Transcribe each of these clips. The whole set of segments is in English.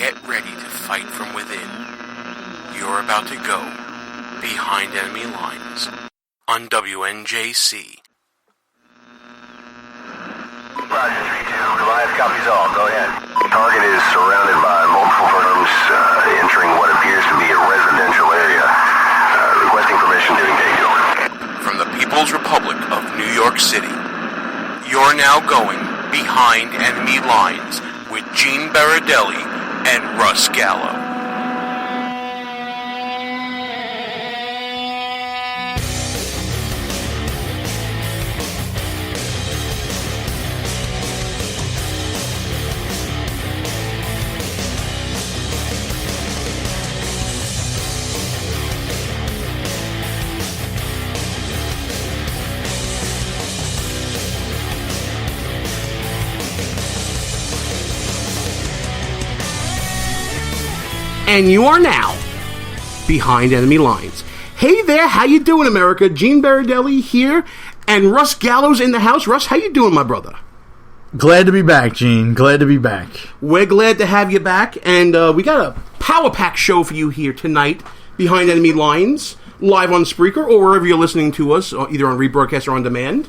Get ready to fight from within. You're about to go behind enemy lines on WNJC. Roger, 3-2. Goliath copies all. Go ahead. Target is surrounded by multiple firms entering what appears to be a residential area. Requesting permission to engage. From the People's Republic of New York City, you're now going behind enemy lines with Gene Baradelli and Russ Gallo. And you are now behind enemy lines. Hey there, how you doing, America? Gene Baradelli here, and Russ Gallo's in the house. Russ, how you doing, my brother? Glad to be back, Gene. Glad to be back. We're glad to have you back, and we got a power-pack show for you here tonight, behind enemy lines, live on Spreaker, or wherever you're listening to us, either on rebroadcast or on demand.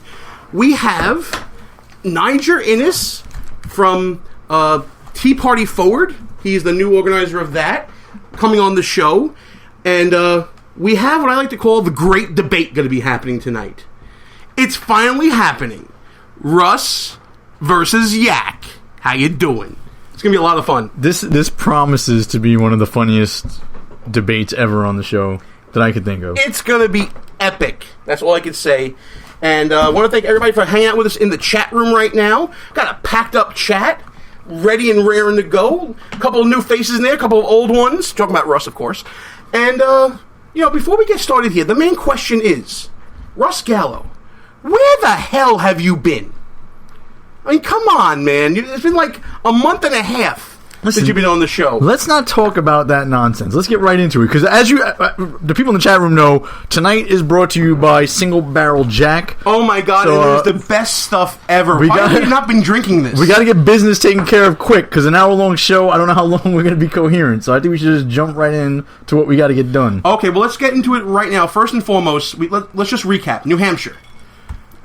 We have Niger Innis from Tea Party Forward. He's the new organizer of that, coming on the show. And we have what I like to call the great debate going to be happening tonight. It's finally happening. Russ versus Yak. How you doing? It's going to be a lot of fun. This promises to be one of the funniest debates ever on the show that I could think of. It's going to be epic. That's all I can say. And I want to thank everybody for hanging out with us in the chat room right now. Got a packed up chat. Ready and raring to go. A couple of new faces in there, a couple of old ones. Talking about Russ, of course. And, before we get started here, the main question is, Russ Gallo, where the hell have you been? I mean, come on, man. It's been like a month and a half since you've been on the show. Let's not talk about that nonsense. Let's get right into it. Because as the people in the chat room know, tonight is brought to you by Single Barrel Jack. Oh my God, it is the best stuff ever. Why have you not been drinking this? We got to get business taken care of quick, because an hour-long show, I don't know how long we're going to be coherent. So I think we should just jump right in to what we got to get done. Okay, well, let's get into it right now. First and foremost, let's just recap. New Hampshire.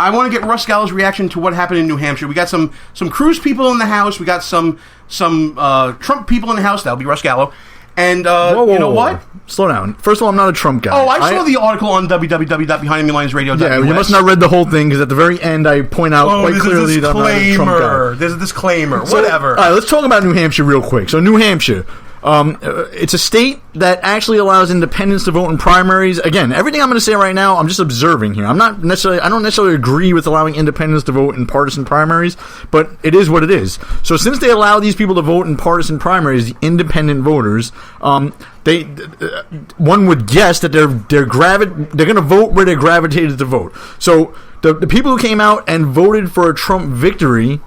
I want to get Russ Gallo's reaction to what happened in New Hampshire. We got some Cruz people in the house. We got some Trump people in the house. That'll be Russ Gallo. And you know what? Slow down. First of all, I'm not a Trump guy. Oh, I saw the article on www.behindthemulinesradio.us. Yeah, you must not read the whole thing, because at the very end I point out quite clearly that I'm not a Trump guy. There's a disclaimer. Whatever. All right, let's talk about New Hampshire real quick. So New Hampshire. It's a state that actually allows independents to vote in primaries. Again, everything I'm going to say right now, I'm just observing here. I don't necessarily agree with allowing independents to vote in partisan primaries, but it is what it is. So since they allow these people to vote in partisan primaries, the independent voters, one would guess that they're going to vote where they're gravitated to vote. So the people who came out and voted for a Trump victory,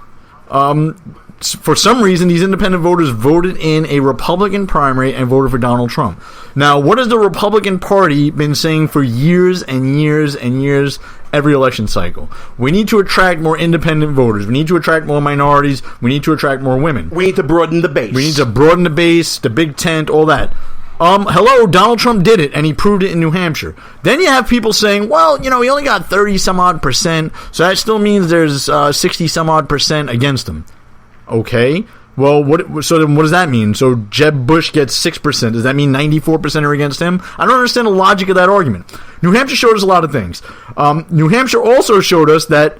for some reason, these independent voters voted in a Republican primary and voted for Donald Trump. Now, what has the Republican Party been saying for years and years and years, every election cycle? We need to attract more independent voters. We need to attract more minorities. We need to attract more women. We need to broaden the base. We need to broaden the base, the big tent, all that. Hello, Donald Trump did it, and he proved it in New Hampshire. Then you have people saying, well, he only got 30-some-odd%, so that still means there's 60-some-odd% against him. Okay, well, so then what does that mean? So Jeb Bush gets 6%. Does that mean 94% are against him? I don't understand the logic of that argument. New Hampshire showed us a lot of things. New Hampshire also showed us that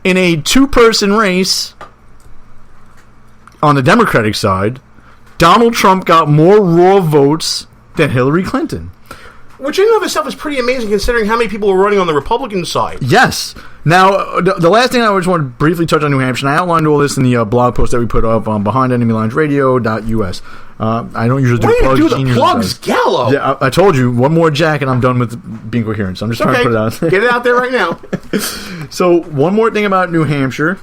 in a two-person race on the Democratic side, Donald Trump got more raw votes than Hillary Clinton. Which in and of itself is pretty amazing, considering how many people were running on the Republican side. Yes. Now, the last thing I just want to briefly touch on New Hampshire, and I outlined all this in the blog post that we put up on BehindEnemyLinesRadio.us. I don't usually do plugs. Why do you do the plugs, Gallo? Yeah, I told you, one more Jack and I'm done with being coherent, so I'm just trying to put it out there. Get it out there right now. So, one more thing about New Hampshire.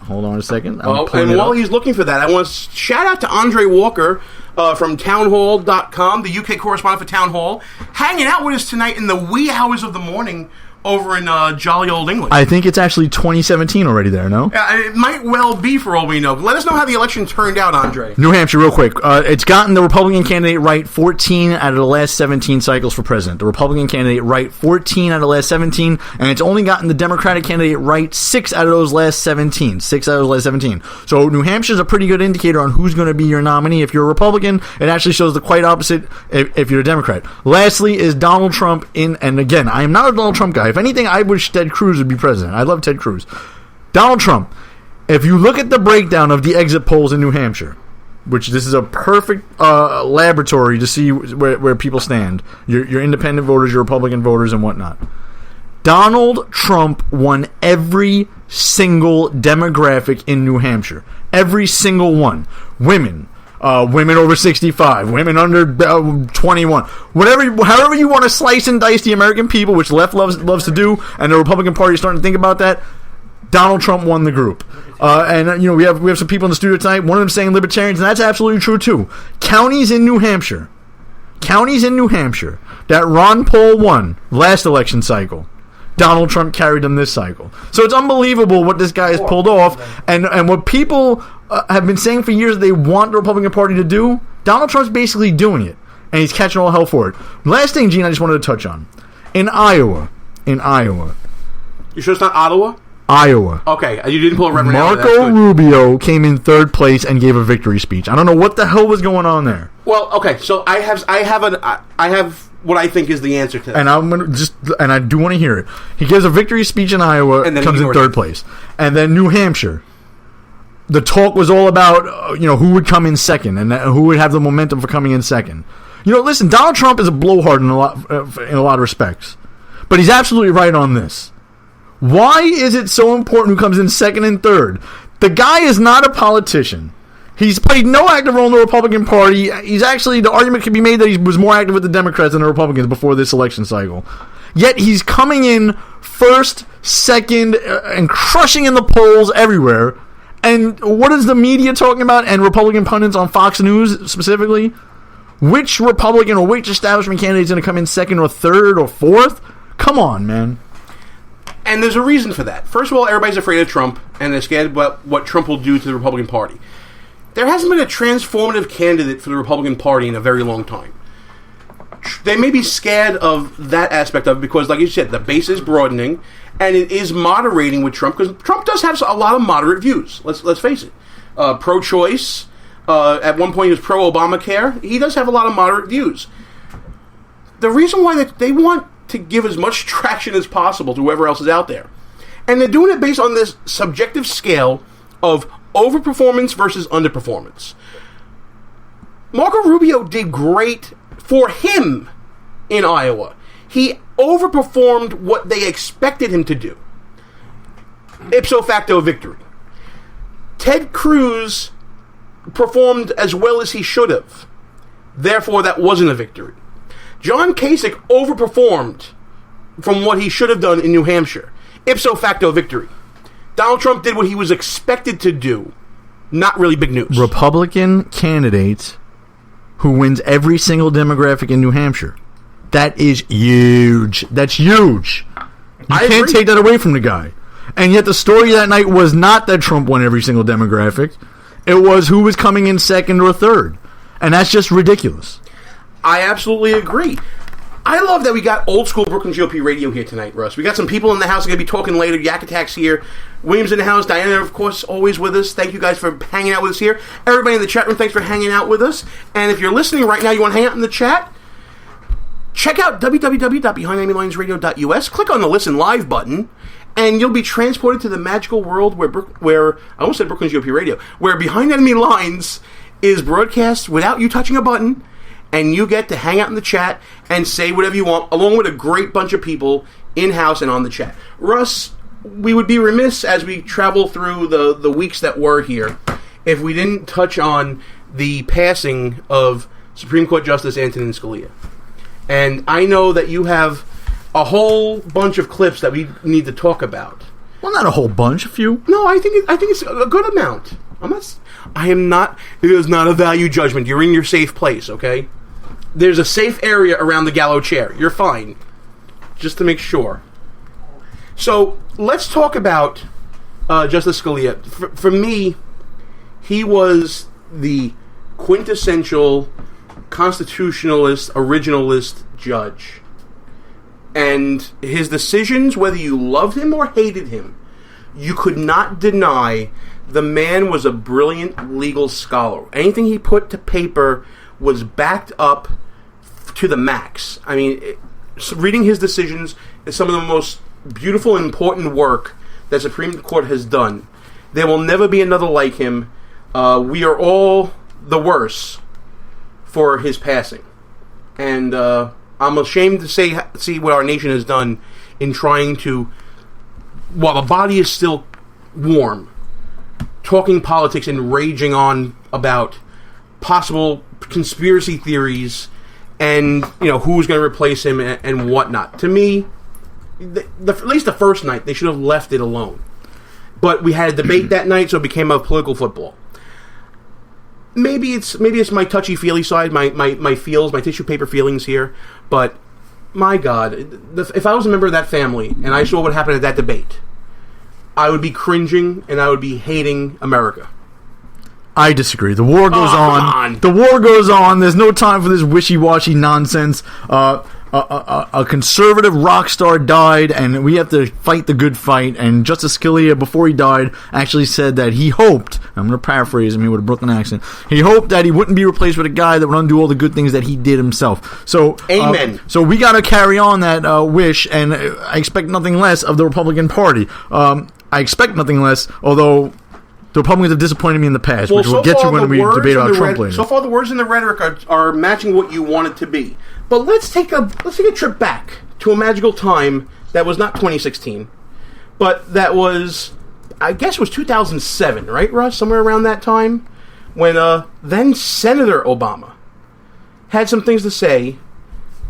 Hold on a second. And while he's looking for that, I want to shout out to Andre Walker from townhall.com, the UK correspondent for Town Hall, hanging out with us tonight in the wee hours of the morning over in jolly old England. I think it's actually 2017 already there, no? It might well be, for all we know. Let us know how the election turned out, Andre. New Hampshire, real quick. It's gotten the Republican candidate right 14 out of the last 17 cycles for president. The Republican candidate right 14 out of the last 17, and it's only gotten the Democratic candidate right 6 out of those last 17. 6 out of those last 17. So New Hampshire's a pretty good indicator on who's going to be your nominee. If you're a Republican, it actually shows the quite opposite if you're a Democrat. Lastly is Donald Trump and again, I am not a Donald Trump guy. If anything, I wish Ted Cruz would be president. I love Ted Cruz. Donald Trump, if you look at the breakdown of the exit polls in New Hampshire, which this is a perfect laboratory to see where people stand, your independent voters, your Republican voters, and whatnot. Donald Trump won every single demographic in New Hampshire. Every single one. Women over 65, women under 21, however you want to slice and dice the American people, which the left loves to do, and the Republican Party is starting to think about that. Donald Trump won the group, and we have some people in the studio tonight. One of them saying libertarians, and that's absolutely true too. Counties in New Hampshire that Ron Paul won last election cycle, Donald Trump carried them this cycle. So it's unbelievable what this guy has pulled off, and what people have been saying for years they want the Republican Party to do. Donald Trump's basically doing it, and he's catching all hell for it. Last thing, Gene, I just wanted to touch on. In Iowa. You sure it's not Ottawa? Iowa. Okay, you didn't pull a reverend. Marco Rubio came in third place and gave a victory speech. I don't know what the hell was going on there. Well, okay, so I have what I think is the answer to that. And I do want to hear it. He gives a victory speech in Iowa and then comes in third place. And then New Hampshire. The talk was all about who would come in second and who would have the momentum for coming in second. Listen, Donald Trump is a blowhard in a lot of respects, but he's absolutely right on this. Why is it so important who comes in second and third? The guy is not a politician. He's played no active role in the Republican Party. The argument can be made that he was more active with the Democrats than the Republicans before this election cycle. Yet he's coming in first, second, and crushing in the polls everywhere. And what is the media talking about, and Republican pundits on Fox News specifically? Which Republican or which establishment candidate is going to come in second or third or fourth? Come on, man. And there's a reason for that. First of all, everybody's afraid of Trump, and they're scared about what Trump will do to the Republican Party. There hasn't been a transformative candidate for the Republican Party in a very long time. They may be scared of that aspect of it because, like you said, the base is broadening, and it is moderating with Trump, because Trump does have a lot of moderate views. Let's face it. Pro-choice. At one point, he was pro-Obamacare. He does have a lot of moderate views. The reason why they want to give as much traction as possible to whoever else is out there, and they're doing it based on this subjective scale of overperformance versus underperformance. Marco Rubio did great for him in Iowa. He overperformed what they expected him to do. Ipso facto victory. Ted Cruz performed as well as he should have. Therefore, that wasn't a victory. John Kasich overperformed from what he should have done in New Hampshire. Ipso facto victory. Donald Trump did what he was expected to do. Not really big news. Republican candidate who wins every single demographic in New Hampshire. That is huge. That's huge. You can't take that away from the guy. And yet the story that night was not that Trump won every single demographic. It was who was coming in second or third. And that's just ridiculous. I absolutely agree. I love that we got old school Brooklyn GOP radio here tonight, Russ. We got some people in the house that are going to be talking later. Yak Attack's here. William's in the house. Diana, of course, always with us. Thank you guys for hanging out with us here. Everybody in the chat room, thanks for hanging out with us. And if you're listening right now, you want to hang out in the chat, check out www.behindenemylinesradio.us. Click on the Listen Live button, and you'll be transported to the magical world where I almost said Brooklyn GOP Radio, where Behind Enemy Lines is broadcast without you touching a button, and you get to hang out in the chat and say whatever you want, along with a great bunch of people in-house and on the chat. Russ, we would be remiss as we travel through the weeks that were here if we didn't touch on the passing of Supreme Court Justice Antonin Scalia. And I know that you have a whole bunch of clips that we need to talk about. Well, not a whole bunch, a few. No, I think it's a good amount. I am not. It is not a value judgment. You're in your safe place, okay? There's a safe area around the Gallo chair. You're fine. Just to make sure. So let's talk about Justice Scalia. For me, he was the quintessential constitutionalist, originalist judge. And his decisions, whether you loved him or hated him, you could not deny the man was a brilliant legal scholar. Anything he put to paper was backed up to the max. I mean, reading his decisions is some of the most beautiful and important work that Supreme Court has done. There will never be another like him. We are all the worse for his passing. And I'm ashamed to see what our nation has done in trying to, while the body is still warm, talking politics and raging on about possible conspiracy theories and who's going to replace him and whatnot. To me, at least the first night, they should have left it alone. But we had a debate that night, so it became a political football. Maybe it's my touchy-feely side, my feels, my tissue paper feelings here, but my God, if I was a member of that family and I saw what happened at that debate, I would be cringing and I would be hating America. I disagree. The war goes on. The war goes on. There's no time for this wishy-washy nonsense. A conservative rock star died, and we have to fight the good fight. And Justice Scalia, before he died, actually said that he hoped, I'm going to paraphrase him here with a Brooklyn accent, he hoped that he wouldn't be replaced with a guy that would undo all the good things that he did himself. So, amen. So we got to carry on that wish, and I expect nothing less of the Republican Party. I expect nothing less, although the Republicans have disappointed me in the past, which we'll get to when we debate about Trump later. So far, the words and the rhetoric are matching what you want it to be. But let's take a trip back to a magical time that was not 2016, but that was, I guess, it was 2007, right, Russ? Somewhere around that time, when then Senator Obama had some things to say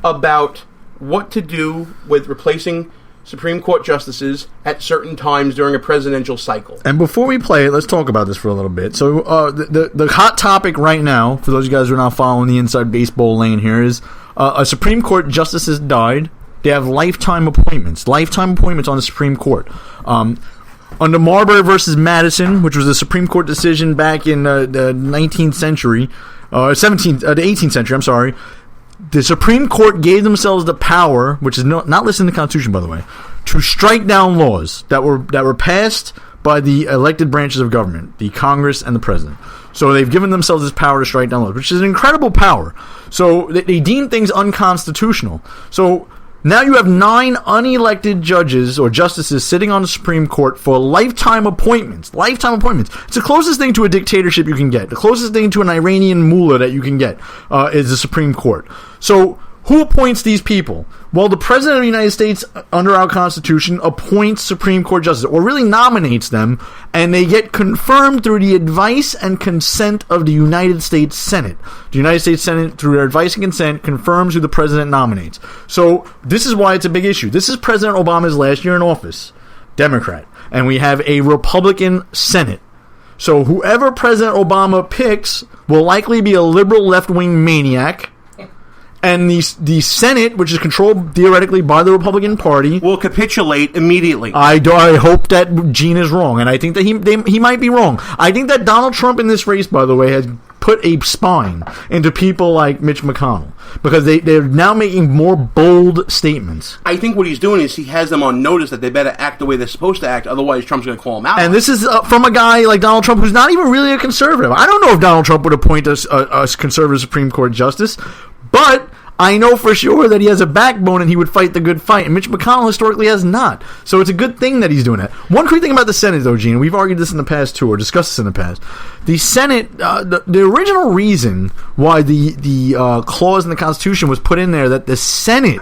about what to do with replacing Supreme Court justices at certain times during a presidential cycle. And before we play it, let's talk about this for a little bit. So the hot topic right now, for those of you guys who are not following the inside baseball lane here, is a Supreme Court justice has died. They have lifetime appointments on the Supreme Court. Under Marbury versus Madison, which was a Supreme Court decision back in the 19th century, the 18th century, I'm sorry, the Supreme Court gave themselves the power, which is not listed in the Constitution, by the way, to strike down laws that were passed by the elected branches of government, the Congress and the President. So they've given themselves this power to strike down laws, which is an incredible power. So they deem things unconstitutional. So now you have 9 unelected judges or justices sitting on the Supreme Court for lifetime appointments. Lifetime appointments. It's the closest thing to a dictatorship you can get. The closest thing to an Iranian mullah that you can get is the Supreme Court. So who appoints these people? Well, the President of the United States, under our Constitution, appoints Supreme Court justices, or really nominates them, and they get confirmed through the advice and consent of the United States Senate. The United States Senate, through their advice and consent, confirms who the President nominates. So this is why it's a big issue. This is President Obama's last year in office, Democrat, and we have a Republican Senate. So whoever President Obama picks will likely be a liberal left-wing maniac. And the Senate, which is controlled theoretically by the Republican Party, will capitulate immediately. I hope that Gene is wrong, and I think that he might be wrong. I think that Donald Trump in this race, by the way, has put a spine into people like Mitch McConnell, because they're now making more bold statements. I think what he's doing is he has them on notice that they better act the way they're supposed to act, otherwise Trump's going to call them out. And this is from a guy like Donald Trump, who's not even really a conservative. I don't know if Donald Trump would appoint a conservative Supreme Court justice, but I know for sure that he has a backbone and he would fight the good fight, and Mitch McConnell historically has not. So it's a good thing that he's doing that. One quick thing about the Senate, though, Gene, we've argued this in the past too, or discussed this in the past. The Senate, the original reason why the clause in the Constitution was put in there that the Senate,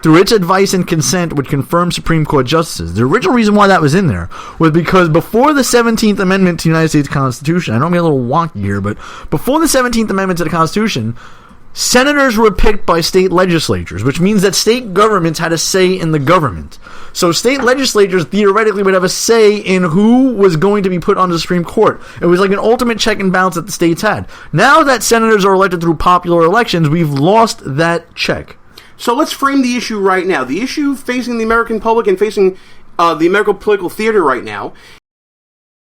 through its advice and consent, would confirm Supreme Court justices. The original reason why that was in there was because before the 17th Amendment to the United States Constitution, I know I'm getting a little wonky here, but before the 17th Amendment to the Constitution, senators were picked by state legislatures, which means that state governments had a say in the government. So state legislatures theoretically would have a say in who was going to be put on the Supreme Court. It was like an ultimate check and balance that the states had. Now that senators are elected through popular elections, we've lost that check. So let's frame the issue right now. The issue facing the American public and facing the American Political Theater right now